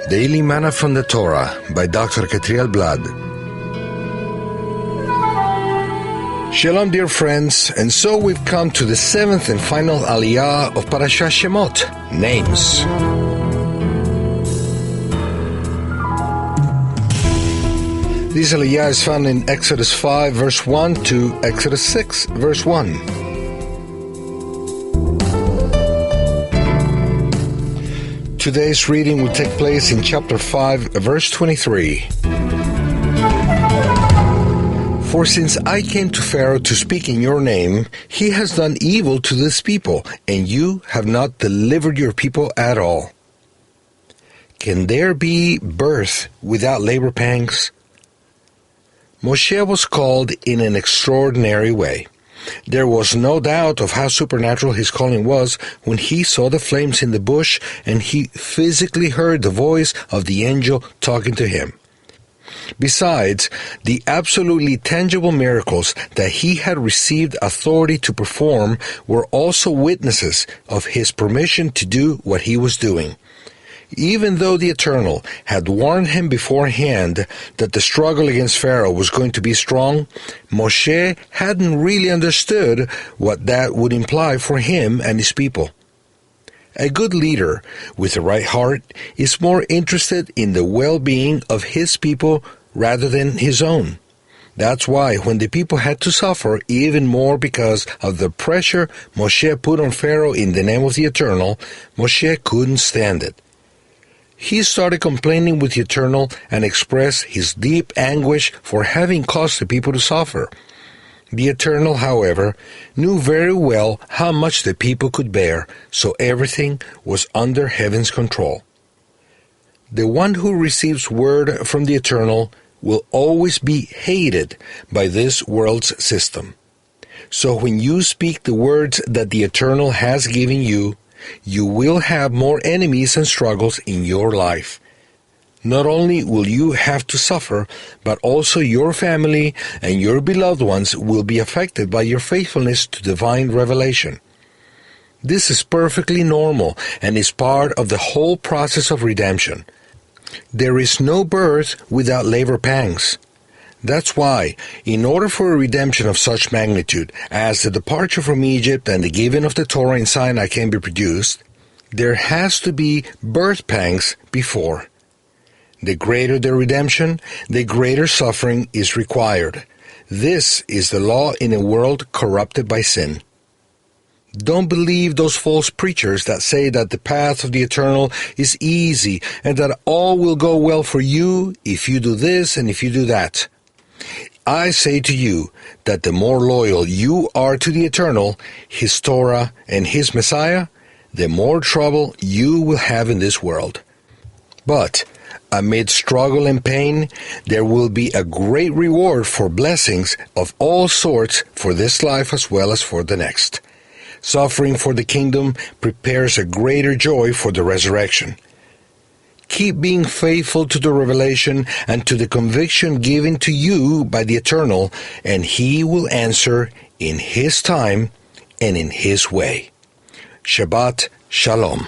Daily Manna from the Torah by Dr. Ketriel Blad. Shalom, dear friends, and so we've come to the seventh and final aliyah of Parashat Shemot, names. This aliyah is found in Exodus 5, verse 1 to Exodus 6, verse 1. Today's reading will take place in chapter 5, verse 23. For since I came to Pharaoh to speak in your name, he has done evil to this people, and you have not delivered your people at all. Can there be birth without labor pangs? Moshe was called in an extraordinary way. There was no doubt of how supernatural his calling was when he saw the flames in the bush and he physically heard the voice of the angel talking to him. Besides, the absolutely tangible miracles that he had received authority to perform were also witnesses of his permission to do what he was doing. Even though the Eternal had warned him beforehand that the struggle against Pharaoh was going to be strong, Moshe hadn't really understood what that would imply for him and his people. A good leader with the right heart is more interested in the well-being of his people rather than his own. That's why when the people had to suffer even more because of the pressure Moshe put on Pharaoh in the name of the Eternal, Moshe couldn't stand it. He started complaining with the Eternal and expressed his deep anguish for having caused the people to suffer. The Eternal, however, knew very well how much the people could bear, so everything was under heaven's control. The one who receives word from the Eternal will always be hated by this world's system. So when you speak the words that the Eternal has given you, you will have more enemies and struggles in your life. Not only will you have to suffer, but also your family and your beloved ones will be affected by your faithfulness to divine revelation. This is perfectly normal and is part of the whole process of redemption. There is no birth without labor pangs. That's why, in order for a redemption of such magnitude as the departure from Egypt and the giving of the Torah in Sinai can be produced, there has to be birth pangs before. The greater the redemption, the greater suffering is required. This is the law in a world corrupted by sin. Don't believe those false preachers that say that the path of the Eternal is easy and that all will go well for you if you do this and if you do that. I say to you that the more loyal you are to the Eternal, His Torah, and His Messiah, the more trouble you will have in this world. But amid struggle and pain, there will be a great reward for blessings of all sorts for this life as well as for the next. Suffering for the kingdom prepares a greater joy for the resurrection. Keep being faithful to the revelation and to the conviction given to you by the Eternal, and He will answer in His time and in His way. Shabbat Shalom.